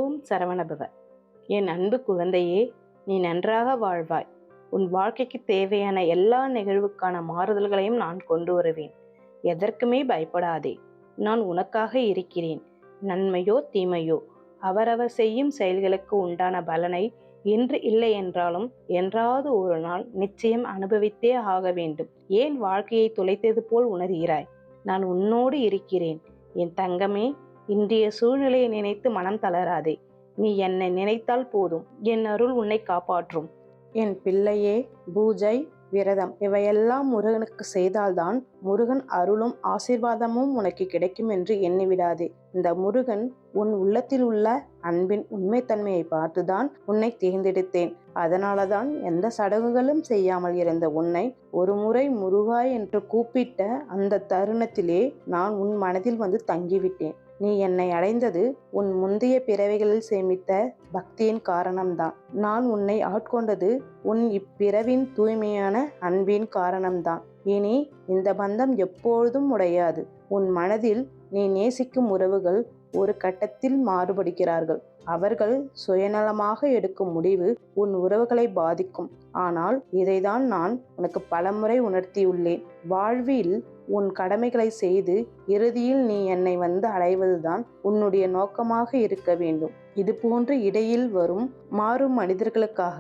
ஓம் சரவணபவ. என் அன்பு குழந்தையே, நீ நன்றாக வாழ்வாய். உன் வாழ்க்கைக்கு தேவையான எல்லா நிகழ்வுக்கான மாறுதல்களையும் நான் கொண்டு வருவேன். எதற்குமே பயப்படாதே. நான் உனக்காக இருக்கிறேன். நன்மையோ தீமையோ அவரவர் செய்யும் செயல்களுக்கு உண்டான பலனை இன்று இல்லை என்றாலும் என்றாவது ஒரு நாள் நிச்சயம் அனுபவித்தே ஆக வேண்டும். ஏன் வாழ்க்கையை தொலைத்தது போல் உணர்கிறாய்? நான் உன்னோடு இருக்கிறேன். என் தங்கமே, இன்றைய சூழ்நிலையை நினைத்து மனம் தளராதே. நீ என்னை நினைத்தால் போதும், என் அருள் உன்னை காப்பாற்றும். என் பிள்ளையே, பூஜை, விரதம் இவையெல்லாம் முருகனுக்கு செய்தால்தான் முருகன் அருளும் ஆசீர்வாதமும் உனக்கு கிடைக்கும் என்று எண்ணிவிடாதே. இந்த முருகன் உன் உள்ளத்தில் உள்ள அன்பின் உண்மைத்தன்மையை பார்த்துதான் உன்னை தேர்ந்தெடுத்தேன். அதனாலதான் எந்த சடங்குகளும் செய்யாமல் இருந்த உன்னை ஒரு முறை முருகா என்று கூப்பிட்ட அந்த தருணத்திலே நான் உன் மனதில் வந்து தங்கிவிட்டேன். நீ என்னை அடைந்தது உன் முந்தைய பிறவிகளில் சேமித்த பக்தியின் காரணம்தான். நான் உன்னை ஆட்கொண்டது உன் இப்பிறவின் தூய்மையான அன்பின் காரணம்தான். இனி இந்த பந்தம் எப்பொழுதும் உடையாது. உன் மனதில் நீ நேசிக்கும் உறவுகள் ஒரு கட்டத்தில் மாறுபடுகிறார்கள். அவர்கள் சுயநலமாக எடுக்கும் முடிவு உன் உறவுகளை பாதிக்கும். ஆனால் இதைதான் நான் உனக்கு பலமுறை உணர்த்தியுள்ளேன். வாழ்வில் உன் கடமைகளை செய்து இறுதியில் நீ என்னை வந்து அடைவதுதான் உன்னுடைய நோக்கமாக இருக்க வேண்டும். இது போன்று இடையில் வரும் மாறும் மனிதர்களுக்காக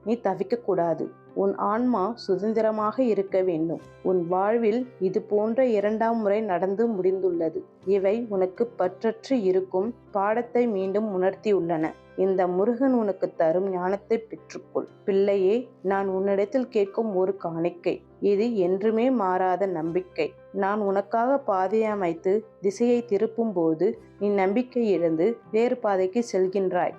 நீ தவிக்கக்கூடாது. உன் ஆன்மா சுதந்திரமாக இருக்க வேண்டும். உன் வாழ்வில் இது போன்ற 2ஆம் முறை நடந்து முடிந்துள்ளது. இவை உனக்கு பற்றற்று இருக்கும் பாடத்தை மீண்டும் உணர்த்தியுள்ளன. இந்த முருகன் உனக்கு தரும் ஞானத்தை பெற்றுக்கொள். பிள்ளையே, நான் உன்னிடத்தில் கேட்கும் ஒரு காணிக்கை. இது என்றுமே மாறாத நம்பிக்கை. நான் உனக்காக பாதையை அமைத்து திசையை திருப்பும் போது நீ நம்பிக்கை இழந்து வேறு பாதைக்கு செல்கின்றாய்.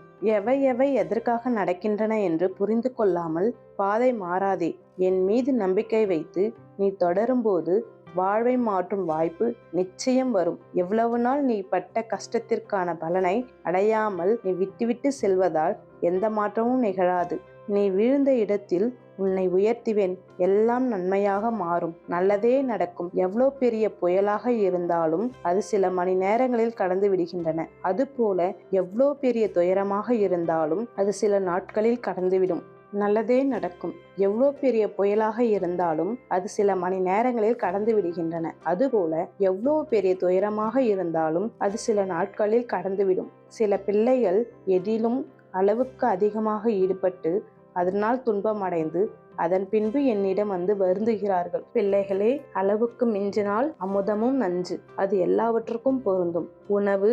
எவை எதற்காக நடக்கின்றன என்று புரிந்து கொள்ளாமல் பாதை மாறாதே. என் மீது நம்பிக்கை வைத்து நீ தொடரும்போது வாழ்வை மாற்றும் வாய்ப்பு நிச்சயம் வரும். எவ்வளவு நாள் நீ பட்ட கஷ்டத்திற்கான பலனை அடையாமல் நீ விட்டுவிட்டு செல்வதால் எந்த மாற்றமும் நிகழாது. நீ வீழ்ந்த இடத்தில் உன்னை உயர்த்துவேன். எல்லாம் நன்மையாக மாறும். நல்லதே நடக்கும். எவ்வளோ பெரிய புயலாக இருந்தாலும் அது சில மணி நேரங்களில் கடந்து விடுகின்றன. அதுபோல எவ்வளோ பெரிய துயரமாக இருந்தாலும் அது சில நாட்களில் கடந்துவிடும். நல்லதே நடக்கும். எவ்வளோ பெரிய புயலாக இருந்தாலும் அது சில மணி நேரங்களில் கடந்து விடுகின்றன. அதுபோல எவ்வளோ பெரிய துயரமாக இருந்தாலும் அது சில நாட்களில் கடந்துவிடும். சில பிள்ளைகள் எதிலும் அளவுக்கு அதிகமாக ஈடுபட்டு அதனால் துன்பம் அடைந்து அதன் பின்பு என்னிடம் வந்து வருந்துகிறார்கள். பிள்ளைகளே, அளவுக்கு மிஞ்சினால் அமுதமும் நஞ்சு. அது எல்லாவற்றுக்கும் பொருந்தும். உணவு,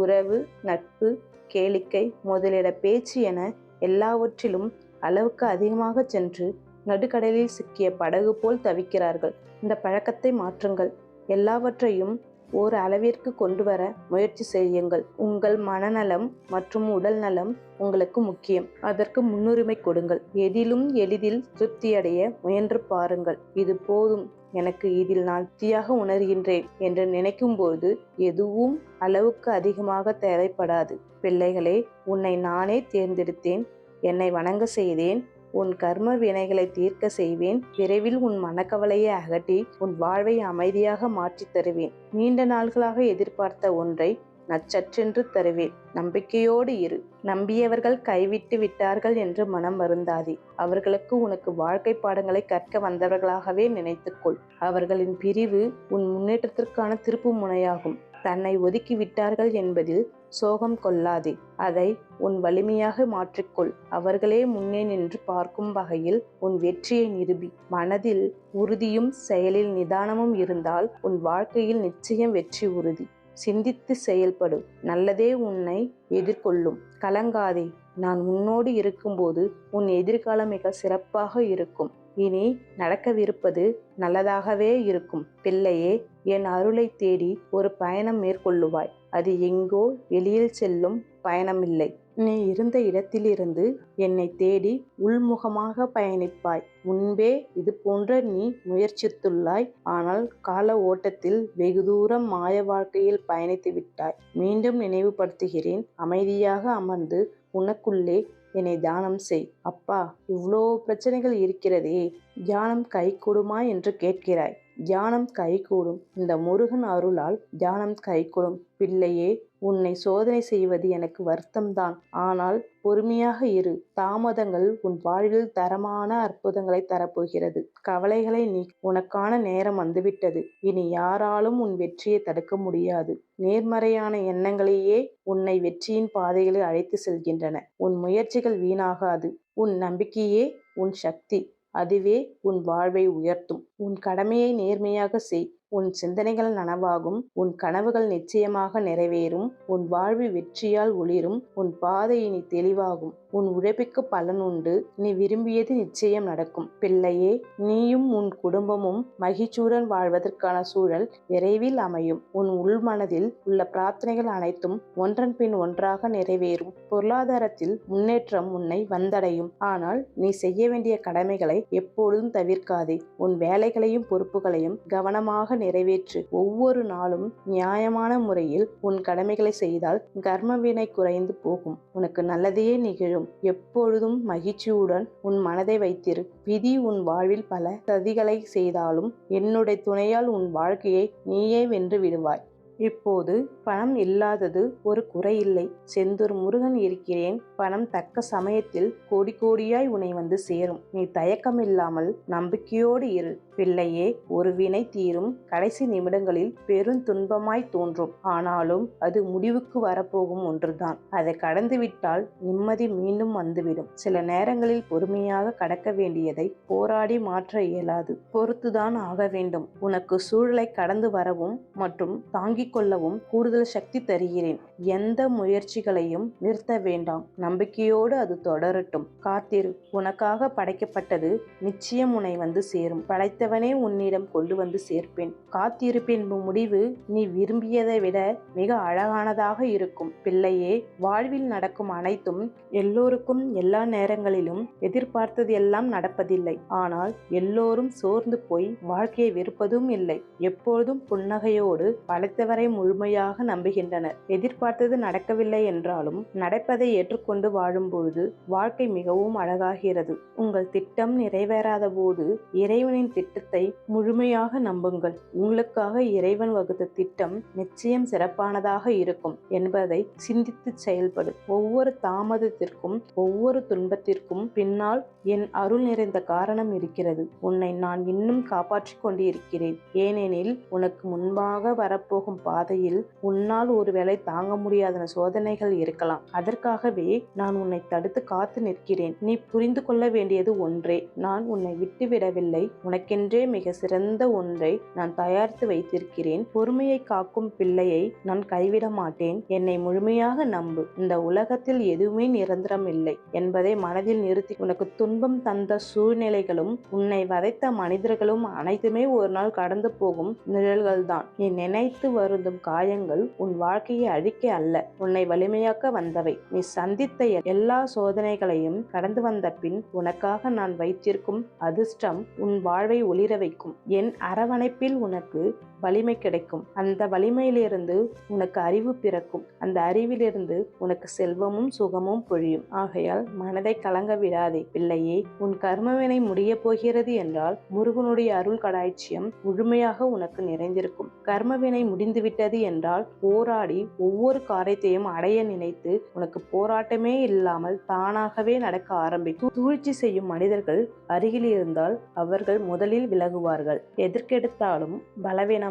உறவு, நட்பு, கேளிக்கை முதலிட பேச்சு என எல்லாவற்றிலும் அளவுக்கு அதிகமாக சென்று நடுக்கடலில் சிக்கிய படகு போல் தவிக்கிறார்கள். இந்த பழக்கத்தை மாற்றுங்கள். எல்லாவற்றையும் ஓர் அளவிற்கு கொண்டு வர முயற்சி செய்யுங்கள். உங்கள் மனநலம் மற்றும் உடல் நலம் உங்களுக்கு முக்கியம். அதற்கு முன்னுரிமை கொடுங்கள். எதிலும் எளிதில் திருப்தியடைய முயன்று பாருங்கள். இது போதும், எனக்கு இதில் நான் திருப்தியாக உணர்கின்றேன் என்று நினைக்கும்போது எதுவும் அளவுக்கு அதிகமாக தேவைப்படாது. பிள்ளைகளே, உன்னை நானே தேர்ந்தெடுத்தேன். என்னை வணங்க செய்தேன். உன் கர்ம வினைகளை தீர்க்க செய்வேன். விரைவில் உன் மனக்கவலையை அகற்றி உன் வாழ்வை அமைதியாக மாற்றி தருவேன். நீண்ட நாள்களாக எதிர்பார்த்த ஒன்றை நச்சற்றென்று தருவேன். நம்பிக்கையோடு இரு. நம்பியவர்கள் கைவிட்டு விட்டார்கள் என்று மனம் வருந்தாதே. அவர்களுக்கு உனக்கு வாழ்க்கை பாடங்களை கற்க வந்தவர்களாகவே நினைத்துக்கொள். அவர்களின் பிரிவு உன் முன்னேற்றத்திற்கான திருப்பு முனையாகும். தன்னை ஒதுக்கி விட்டார்கள் என்பதில் சோகம் கொள்ளாதே. அதை உன் வலிமையாக மாற்றிக்கொள். அவர்களே முன்னே நின்று பார்க்கும் வகையில் உன் வெற்றியை நிரூபி. மனதில் உறுதியும் செயலில் நிதானமும் இருந்தால் உன் வாழ்க்கையில் நிச்சயம் வெற்றி உறுதி. சிந்தித்து செயல்படு. நல்லதே உன்னை எதிர்கொள்ளும். கலங்காதே. நான் உன்னோடு இருக்கும்போது உன் எதிர்காலம் மிக சிறப்பாக இருக்கும். இனி நடக்கவிருப்பது நல்லதாகவே இருக்கும். பிள்ளையே, என் அருளை தேடி ஒரு பயணம் மேற்கொள்ளுவாய். அது எங்கோ வெளியில் செல்லும் பயணமில்லை. நீ இருந்த இடத்திலிருந்து என்னை தேடி உள்முகமாக பயணிப்பாய். முன்பே இது போன்ற நீ முயற்சித்துள்ளாய். ஆனால் கால ஓட்டத்தில் வெகு தூரம் மாய வாழ்க்கையில் பயணித்து விட்டாய். மீண்டும் நினைவுபடுத்துகிறேன். அமைதியாக அமர்ந்து உனக்குள்ளே என்னை தியானம் செய். அப்பா, இவ்வளோ பிரச்சனைகள் இருக்கிறதே, தியானம் கை கொடுமா என்று கேட்கிறாய். தியானம் கைகூடும். இந்த முருகன் அருளால் தியானம் கைகூடும். பிள்ளையே, உன்னை சோதனை செய்வது எனக்கு வருத்தம்தான். ஆனால் பொறுமையாக இரு. தாமதங்கள் உன் வாழ்வில் தரமான அற்புதங்களை தரப்போகிறது. கவலைகளை நீ. உனக்கான நேரம் வந்துவிட்டது. இனி யாராலும் உன் வெற்றியை தடுக்க முடியாது. நேர்மறையான எண்ணங்களையே உன்னை வெற்றியின் பாதைகளில் அழைத்து செல்கின்றன. உன் முயற்சிகள் வீணாகாது. உன் நம்பிக்கையே உன் சக்தி. அதுவே உன் வாழ்வை உயர்த்தும். உன் கடமையை நேர்மையாக செய். உன் சிந்தனைகள் நனவாகும். உன் கனவுகள் நிச்சயமாக நிறைவேறும். உன் வாழ்வு வெற்றியால் ஒளிரும். உன் பாதை இனி தெளிவாகும். உன் உழைப்புக்கு பலன் உண்டு. நீ விரும்பியது நிச்சயம் நடக்கும். பிள்ளையே, நீயும் உன் குடும்பமும் மகிழ்ச்சியுடன் வாழ்வதற்கான சூழல் விரைவில் அமையும். உன் உள்மனதில் உள்ள பிரார்த்தனைகள் அனைத்தும் ஒன்றன் பின் ஒன்றாக நிறைவேறும். பொருளாதாரத்தில் முன்னேற்றம் உன்னை வந்தடையும். ஆனால் நீ செய்ய வேண்டிய கடமைகளை எப்பொழுதும் தவிர்க்காதே. உன் வேலைகளையும் பொறுப்புகளையும் கவனமாக நிறைவேற்று. ஒவ்வொரு நாளும் நியாயமான முறையில் உன் கடமைகளை செய்தால் கர்ம வினை குறைந்து போகும். உனக்கு நல்லதே நிகழும். எப்பொழுதும் மகிழ்ச்சியுடன் உன் மனதை வைத்திரு. விதி உன் வாழ்வில் பல சதிகளை செய்தாலும் என்னுடைய துணையால் உன் வாழ்க்கையை நீயே வென்று விடுவாய். இப்போது பணம் இல்லாதது ஒரு குறை இல்லை. செந்தூர் முருகன் இருக்கிறேன். பணம் தக்க சமயத்தில் கோடி கோடியாய் உன்னை வந்து சேரும். நீ தயக்கமில்லாமல் நம்பிக்கையோடு இரு. பிள்ளையே, ஒரு வினை தீரும் கடைசி நிமிடங்களில் பெருந்துன்பமாய் தோன்றும். ஆனாலும் அது முடிவுக்கு வரப்போகும் ஒன்றுதான். அதை கடந்துவிட்டால் நிம்மதி மீண்டும் வந்துவிடும். சில நேரங்களில் பொறுமையாக கடக்க வேண்டியதை போராடி மாற்ற இயலாது. பொறுத்துதான் ஆக வேண்டும். உனக்கு சூழலை கடந்து வரவும் மற்றும் தாங்கிக் கொள்ளவும் கூடுதல் சக்தி தருகிறேன். எந்த முயற்சிகளையும் நிறுத்த வேண்டாம். நம்பிக்கையோடு அது தொடரட்டும். காத்திரு. உனக்காக படைக்கப்பட்டது நிச்சயம் உன்னை வந்து சேரும். படைத்தவனே உன்னிடம் கொண்டு வந்து சேர்ப்பேன். காத்திருப்பின் முடிவு நீ விரும்பியதை விட மிக அழகானதாக இருக்கும். பிள்ளையே, வாழ்வில் நடக்கும் அனைத்தும் எல்லோருக்கும் எல்லா நேரங்களிலும் எதிர்பார்த்தது எல்லாம் நடப்பதில்லை. ஆனால் எல்லோரும் சோர்ந்து போய் வாழ்க்கையை வெறுப்பதும் இல்லை. எப்பொழுதும் புன்னகையோடு படைத்தவரை முழுமையாக நம்புகின்றனர். எதிர்பார்த்தது நடக்கவில்லை என்றாலும் நடப்பதை ஏற்றுக்கொண்டு வாழும்பொழுது வாழ்க்கை மிகவும் அழகாகிறது. உங்கள் திட்டம் நிறைவேறாத போது இறைவனின் திட்டத்தை முழுமையாக நம்புங்கள். உங்களுக்காக இறைவன் வகுத்த திட்டம் நிச்சயம் சிறப்பானதாக இருக்கும் என்பதை சிந்தித்து செயல்படு. ஒவ்வொரு தாமதத்திற்கும் ஒவ்வொரு துன்பத்திற்கும் பின்னால் என் அருள் நிறைந்த காரணம் இருக்கிறது. உன்னை நான் இன்னும் காப்பாற்றிக் கொண்டு இருக்கிறேன். ஏனெனில் உனக்கு முன்பாக வரப்போகும் பாதையில் உன்னால் ஒருவேளை தாங்க முடியாத சோதனைகள் இருக்கலாம். அதற்காகவே நான் உன்னை தடுத்து காத்து நிற்கிறேன். நீ புரிந்து கொள்ள வேண்டியது ஒன்றே. நான் உன்னை விட்டுவிடவில்லை. உனக்கென்றே மிக சிறந்த ஒன்றை நான் தயாரித்து வைத்திருக்கிறேன். பொறுமையை காக்கும் பிள்ளையை நான் கைவிட மாட்டேன். என்னை முழுமையாக நம்பு. இந்த உலகத்தில் எதுவுமே நிரந்தரம் இல்லை என்பதை மனதில் நிறுத்தி. உனக்கு துன்பம் தந்த சூழ்நிலைகளும் உன்னை வதைத்த மனிதர்களும் அனைத்துமே ஒரு நாள் கடந்து போகும் நிழல்கள் தான். நீ நினைத்து வருந்தும் காயங்கள் உன் வாழ்க்கையை அழிக்க அல்ல, உன்னை வலிமையாக்க வந்தவை. நீ சந்தித்த எல்லா சோதனைகளையும் கடந்து வந்த பின் உனக்காக நான் வைத்திருக்கும் அதிர்ஷ்டம் உன் வாழ்வை ஒளிர வைக்கும். என் அரவணைப்பில் உனக்கு வலிமை கிடைக்கும். அந்த வலிமையிலிருந்து உனக்கு அறிவு பிறக்கும். அந்த அறிவிலிருந்து உனக்கு செல்வமும் சுகமும் பொழியும். ஆகையால் மனதை கலங்க விடாதே பிள்ளையே. உன் கர்மவினை முடிய போகிறது என்றால் முருகனுடைய அருள் கடாட்சியம் முழுமையாக உனக்கு நிறைந்திருக்கும். கர்மவினை முடிந்துவிட்டது என்றால் போராடி ஒவ்வொரு காரியத்தையும் அடைய நினைத்து உனக்கு போராட்டமே இல்லாமல் தானாகவே நடக்க ஆரம்பிக்கும். சூழ்ச்சி செய்யும் மனிதர்கள் அருகில் இருந்தால் அவர்கள் முதலில் விலகுவார்கள். எதற்கெடுத்தாலும் பலவீனமாக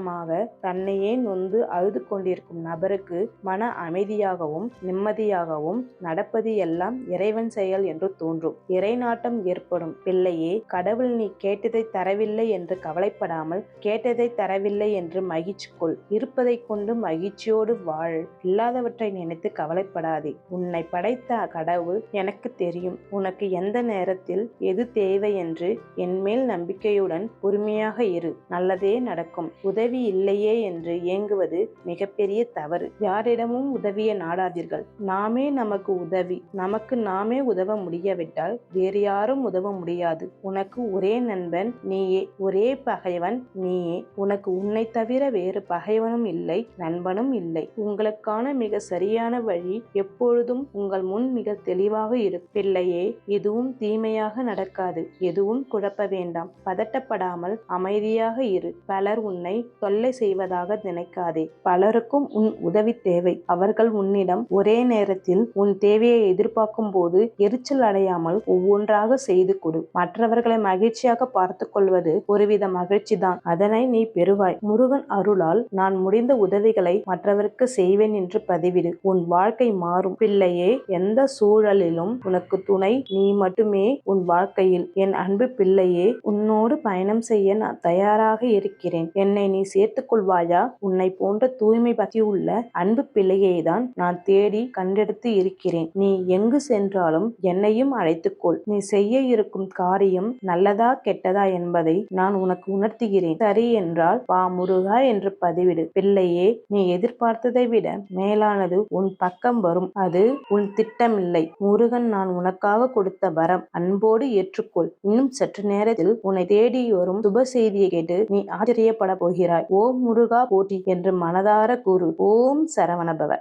தன்னையே நொந்து அழுது கொண்டிருக்கும் நபருக்கு மன அமைதியாகவும் நிம்மதியாகவும் நடப்பது எல்லாம் இறைவன் செயல் என்று தோன்றும். இறை நாட்டம் ஏற்படும். பிள்ளையே, கடவுள் நீ கேட்டதை தரவில்லை என்று கவலைப்படாமல் கேட்டதை தரவில்லை என்று மகிழ்ச்சி கொள். இருப்பதை கொண்டு மகிழ்ச்சியோடு வாழ். இல்லாதவற்றை நினைத்து கவலைப்படாதே. உன்னை படைத்த கடவுள் எனக்கு தெரியும். உனக்கு எந்த நேரத்தில் எது தேவை என்று என்மேல் நம்பிக்கையுடன் பொறுமையாக இரு. நல்லதே நடக்கும். உதவி இல்லையே என்று ஏங்குவது மிகப்பெரிய தவறு. யாரிடமும் உதவியை நாடாதீர்கள். நாமே நமக்கு உதவி. நமக்கு நாமே உதவ முடியாவிட்டால் வேறு யாரும் உதவ முடியாது. உனக்கு ஒரே நண்பன் நீயே. ஒரே பகைவன் நீயே. உனக்கு உன்னை தவிர வேறு பகைவனும் இல்லை, நண்பனும் இல்லை. உங்களுக்கான மிக சரியான வழி எப்பொழுதும் உங்கள் முன் மிக தெளிவாக இருக்கும். பிள்ளையே, எதுவும் தீமையாக நடக்காது. எதுவும் குழப்ப வேண்டாம். பதட்டப்படாமல் அமைதியாக இரு. பலர் உன்னை தொல்லை செய்வதாக நினைக்காதே. பலருக்கும் உன் உதவி தேவை. அவர்கள் உன்னிடம் ஒரே நேரத்தில் உன் தேவையை எதிர்பார்க்கும் போது எரிச்சல் அடையாமல் ஒவ்வொன்றாக செய்து கொடு. மற்றவர்களை மகிழ்ச்சியாக பார்த்து கொள்வது ஒருவித மகிழ்ச்சி தான். அதனை நீ பெறுவாய். முருகன் அருளால் நான் முடிந்த உதவிகளை மற்றவருக்கு செய்வேன் என்று பதிவிடு. உன் வாழ்க்கை மாறும். பிள்ளையே, எந்த சூழலிலும் உனக்கு துணை நீ மட்டுமே உன் வாழ்க்கையில். என் அன்பு பிள்ளையே, உன்னோடு பயணம் செய்ய நான் தயாராக இருக்கிறேன். என்னை நீ சேர்த்துக் கொள்வாயா? உன்னை போன்ற தூய்மை பக்தி உள்ள அன்பு பிள்ளையை தான் நான் தேடி கண்டெடுத்து இருக்கிறேன். நீ எங்கு சென்றாலும் என்னையும் அழைத்துக்கொள். நீ செய்ய இருக்கும் காரியம் நல்லதா கெட்டதா என்பதை நான் உனக்கு உணர்த்துகிறேன். சரி என்றால் வா முருகா என்று பதிவிடு. பிள்ளையே, நீ எதிர்பார்த்ததை விட மேலானது உன் பக்கம் வரும். அது உன் திட்டமில்லை. முருகன் நான் உனக்காக கொடுத்த வரம். அன்போடு ஏற்றுக்கொள். இன்னும் சற்று நேரத்தில் உன்னை தேடி வரும் சுப செய்தியை கேட்டு நீ ஆச்சரியப்பட போகிறாய். ஓம் முருகா போற்றி என்று மனதார கூறு. ஓம் சரவணபவ.